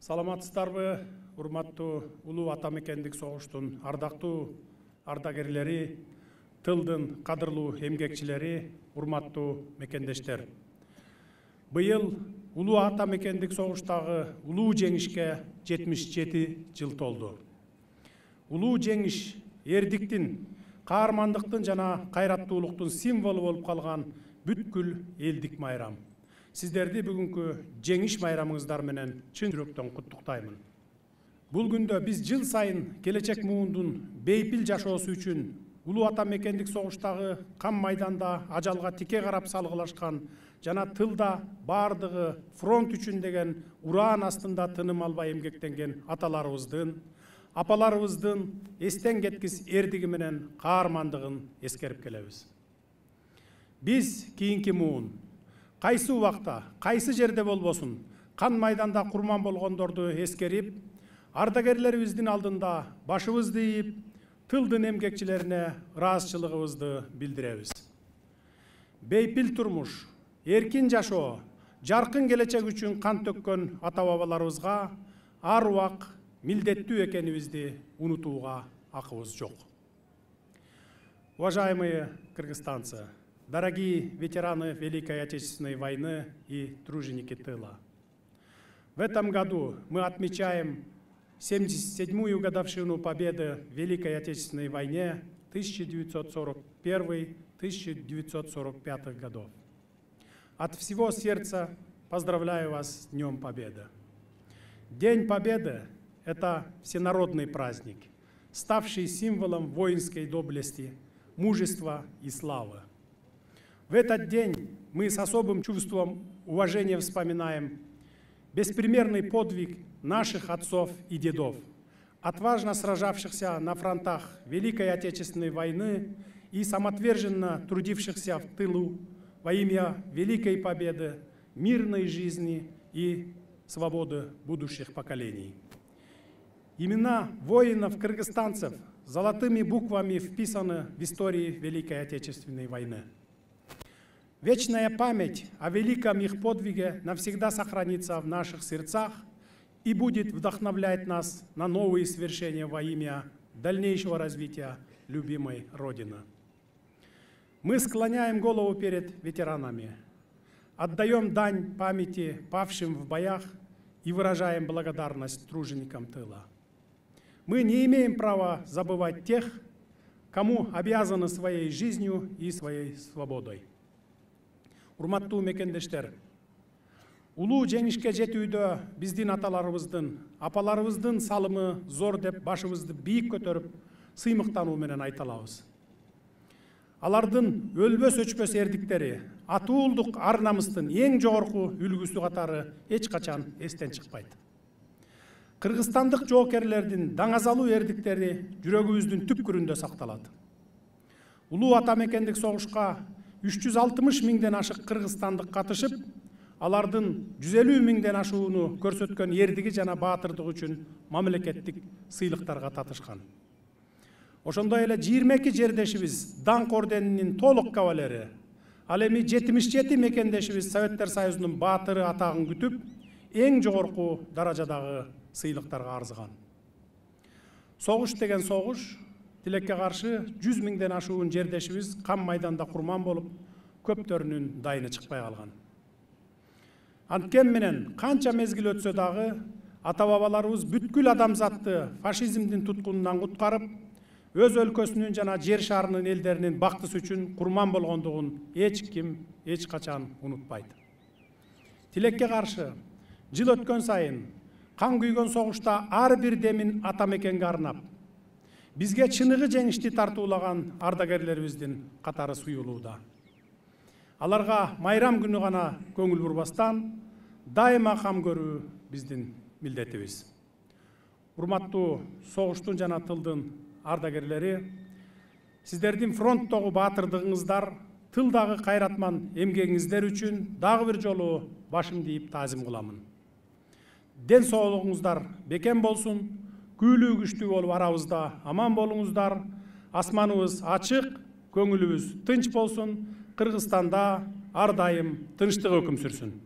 Саламатсыздарбы, урматтуу улуу ата мекендик согуштун ардактуу ардагерлери, тылдын кадырлуу эмгекчилери, урматтуу мекендештер. Быйыл улуу ата мекендик согуштагы улуу жеңишке 77 жыл толду. Улуу жеңиш эрдиктин, каармандыктын жана кайраттуулуктун символу болуп калган бүткүл элдик майрам. Сиздерди бүгүнкү жеңиш майрамыңыздар менен чын жүрөктөн куттуктаймын. Бул күндө биз жыл сайын келечек муундун бейпил жашоосу үчүн улуу ата мекендик согуштагы кам майданда ажалга тике карап салгылашкан жана тылда бардыгы фронт үчүн деген ураан астында тыным албай эмгектенген аталарыбыздын, апаларыбыздын эстен кеткис эрдиги менен каармандыгын эскерип келебиз. Биз кийинки муун кайсы убакта, кайсы жерде болбосун, кан майданда курман болгондорду эскерип, ардагерлерибиздин алдында башыбызды ийип, тылдын эмгекчилерине ыраазычылыгыбызды билдиребиз. Бейпил турмуш, эркин жашоо, жаркын келечек үчүн кан төккөн ата-бабаларыбызга ар убак милдеттүү экенибизди унутууга акыбыз жок. Уважаемые кыргызстанцы, дорогие ветераны Великой Отечественной войны и труженики тыла! В этом году мы отмечаем 77-ю годовщину победы в Великой Отечественной войне 1941-1945 годов. От всего сердца поздравляю вас с Днем Победы. День Победы – это всенародный праздник, ставший символом воинской доблести, мужества и славы. В этот день мы с особым чувством уважения вспоминаем беспримерный подвиг наших отцов и дедов, отважно сражавшихся на фронтах Великой Отечественной войны и самоотверженно трудившихся в тылу во имя великой победы, мирной жизни и свободы будущих поколений. Имена воинов-кыргызстанцев золотыми буквами вписаны в истории Великой Отечественной войны. Вечная память о великом их подвиге навсегда сохранится в наших сердцах и будет вдохновлять нас на новые свершения во имя дальнейшего развития любимой Родины. Мы склоняем голову перед ветеранами, отдаем дань памяти павшим в боях и выражаем благодарность труженикам тыла. Мы не имеем права забывать тех, кому обязаны своей жизнью и своей свободой. Урматтуу мекендештер, улуу жеңишке жетүүдө биздин аталарыбыздын, апаларыбыздын салымы зор деп башыбызды бийик көтөрүп, сыймыктануу менен айта алабыз. Алардын өлбөс өчпөс эрдиктери, атуулдук ар намыстын эң жогорку үлгүсү катары эч качан эстен чыкпайт. Кыргызстандык жоокерлердин даңазалуу эрдиктери жүрөгүбүздүн түпкүрүндө сакталат. Улуу ата мекендик согушка 360 миңден ашык кыргызстандык катышып, алардын 150 миңден ашууну көрсөткөн эрдиги жана баатырдыгы үчүн мамлекеттик сыйлыктарга татышкан. Ошондой эле 22 жердешибиз даңк орденинин толук кавалери, ал эми 77 мекендешибиз Советтер Союзунун баатыры атагын күтүп, эң жогорку даражадагы сыйлыктарга арзыган. Согуш деген согуш, тилекке каршы 100 миңден ашуун жердешибиз кам майданда курман болуп, көптөрүнүн дайыны чыкпай калган. Анткени менен канча мезгил өтсө дагы ата-бабаларыбыз бүткүл адамзатты фашизмдин туткунунан куткарып, өз өлкөсүнүн жана жер шарынын элдеринин бактысы үчүн курман болгондугун эч ким эч качан унутпайт. Тилекке каршы жыл өткөн сайын кан күйгөн согушта ар бир демин ата мекенге арнап, бизге чыныгы жеңишти тартуулаган ардагерлерибиздин катары суюлууда. Аларга майрам күнү гана көңүл бурбастан, дайыма кам көрүү биздин милдетибиз. Урматтуу согуштун жана тылдын ардагерлери, сиздердин фронттогу баатырдыгыңыздар, тылдагы кайратман эмгегиңиздер үчүн дагы бир жолу башымды ийип таазим кыламын. Ден соолугуңуздар бекем болсун, күйлүү күчтүү болуп арабызда аман болуңуздар, асманыбыз ачык, көңүлүбүз тынч болсун, Кыргызстанда ар дайым тынчтык өкүм сүрсүн.